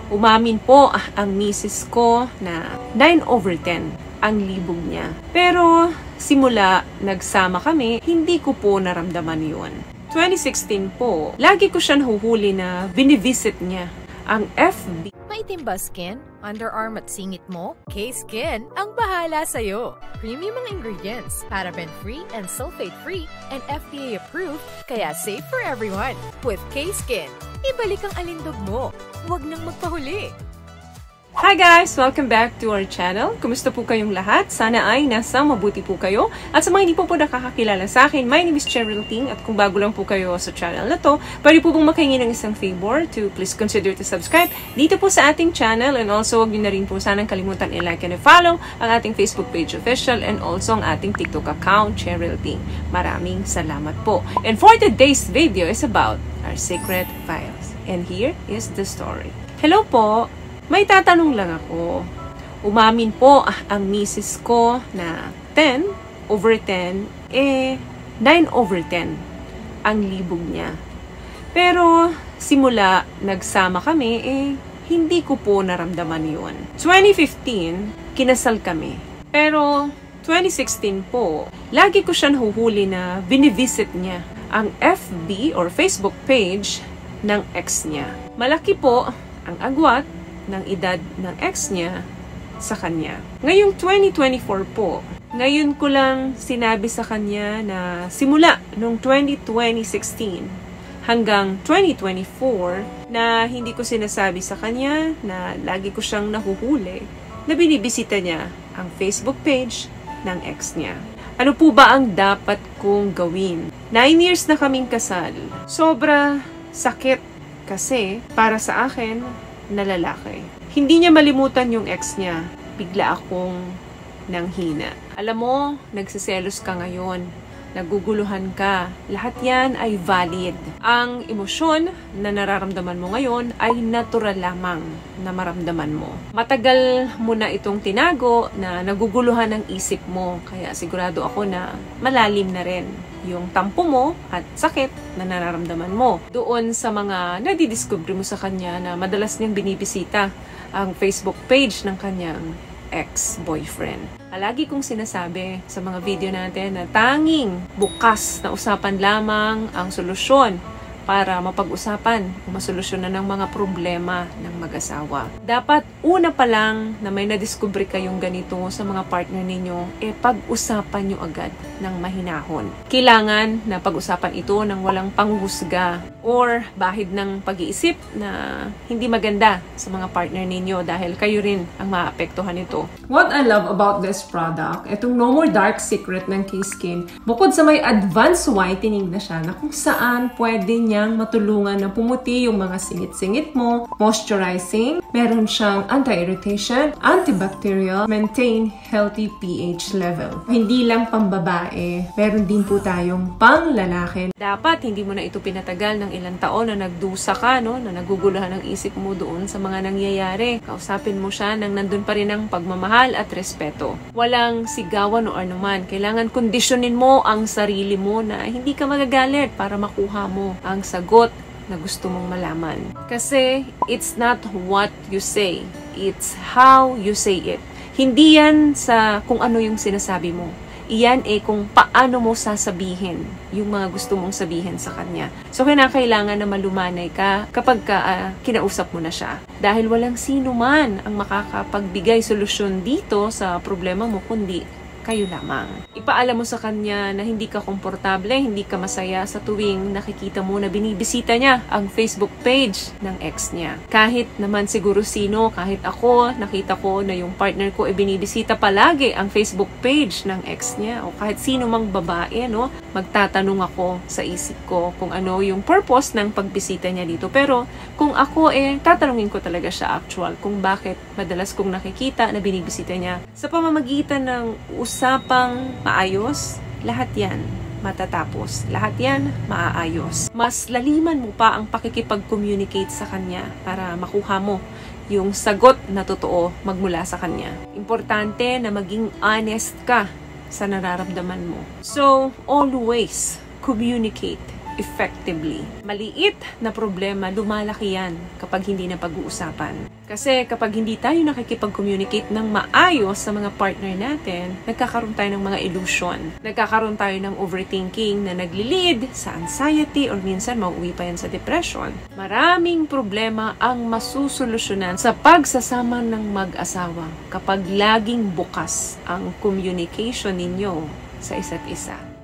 Umamin po ang misis ko na 9/10 ang libog niya. Pero simula nagsama kami, hindi ko po naramdaman yun. 2016 po, lagi ko siya nahuhuli na binivisit niya ang FB. Maitim ba skin? Underarm at singit mo? K-Skin ang bahala sa'yo. Premium ang ingredients, paraben-free and sulfate-free, and FDA-approved, kaya safe for everyone. With K-Skin, ibalik ang alindog mo. Huwag nang magpahuli. Hi guys! Welcome back to our channel. Kumusta po kayong lahat? Sana ay nasa mabuti po kayo. At sa mga hindi po nakakakilala sa akin, my name is Cheryl Ting. At kung bago lang po kayo sa channel na to, pwede po pong makahingi ng isang favor to please consider to subscribe dito po sa ating channel. And also, huwag nyo na rin po sanang kalimutan i-like and i-follow ang ating Facebook page official and also ang ating TikTok account, Cheryl Ting. Maraming salamat po. And for today's video is about our secret files. And here is the story. Hello po! May tatanong lang ako. Umamin po ang misis ko na 10/10, 9/10 ang libog niya. Pero simula nagsama kami, hindi ko po naramdaman yun. 2015, kinasal kami. Pero 2016 po, lagi ko siya nahuhuli na binivisit niya ang FB or Facebook page ng ex niya. Malaki po ang agwat ng edad ng ex niya sa kanya. Ngayong 2024 po, ngayon ko lang sinabi sa kanya na simula noong 2016 hanggang 2024 na hindi ko sinasabi sa kanya na lagi ko siyang nahuhuli na binibisita niya ang Facebook page ng ex niya. Ano po ba ang dapat kong gawin? 9 years na kaming kasal. Sobra sakit kasi para sa akin na lalaki. Hindi niya malimutan yung ex niya. Bigla akong nanghina. Alam mo, nagsiselos ka ngayon. Naguguluhan ka. Lahat yan ay valid. Ang emosyon na nararamdaman mo ngayon ay natural lamang na maramdaman mo. Matagal mo na itong tinago na naguguluhan ang isip mo. Kaya sigurado ako na malalim na rin yung tampo mo at sakit na nararamdaman mo. Doon sa mga nadidiscover mo sa kanya na madalas niyang binibisita ang Facebook page ng kanyang ex-boyfriend. Lagi kong sinasabi sa mga video natin na tanging bukas na usapan lamang ang solusyon para mapag-usapan o masolusyonan ng mga problema ng mag-asawa. Dapat una pa lang na may nadiskubre kayong ganito sa mga partner ninyo, pag-usapan nyo agad ng mahinahon. Kailangan na pag-usapan ito ng walang panghusga or bahid ng pag-iisip na hindi maganda sa mga partner ninyo dahil kayo rin ang maapektuhan nito. What I love about this product, itong No More Dark Secret ng K-Skin, bukod sa may advanced whitening na siya na kung saan pwede niyang matulungan na pumuti yung mga singit-singit mo, moisturizing, meron siyang anti-irritation, antibacterial, maintain healthy pH level. Hindi lang pambabae, meron din po tayong pang-lalaki. Dapat hindi mo na ito pinatagal ng ilang taon na nagdusa ka, no? Na naguguluhan ang isip mo doon sa mga nangyayari. Kausapin mo siya nang nandun pa rin ang pagmamahal at respeto. Walang sigawan o anuman. Kailangan kondisyonin mo ang sarili mo na hindi ka magagalit para makuha mo ang sagot na gusto mong malaman. Kasi it's not what you say, it's how you say it. Hindi yan sa kung ano yung sinasabi mo. Iyan kung paano mo sasabihin yung mga gusto mong sabihin sa kanya. So, kailangan na malumanay ka kapag kinausap mo na siya. Dahil walang sino man ang makakapagbigay solusyon dito sa problema mo, kundi kayo lamang. Ipaalam mo sa kanya na hindi ka komportable, hindi ka masaya sa tuwing nakikita mo na binibisita niya ang Facebook page ng ex niya. Kahit naman siguro sino, kahit ako, nakita ko na yung partner ko binibisita palagi ang Facebook page ng ex niya o kahit sino mang babae, no? Magtatanong ako sa isip ko kung ano yung purpose ng pagbisita niya dito. Pero kung ako tatanungin ko talaga siya actual kung bakit madalas kong nakikita na binibisita niya. Sa pamamagitan ng usapang maayos, lahat yan matatapos. Lahat yan maaayos. Mas laliman mo pa ang pakikipag-communicate sa kanya para makuha mo yung sagot na totoo magmula sa kanya. Importante na maging honest ka sa nararamdaman mo. So, always communicate effectively. Maliit na problema, lumalaki yan kapag hindi na pag-uusapan. Kasi kapag hindi tayo nakikipag-communicate ng maayos sa mga partner natin, nagkakaroon tayo ng mga illusion. Nagkakaroon tayo ng overthinking na nagli-lead sa anxiety or minsan mauwi pa yan sa depression. Maraming problema ang masusolusyonan sa pagsasama ng mag-asawa kapag laging bukas ang communication ninyo sa isa't isa.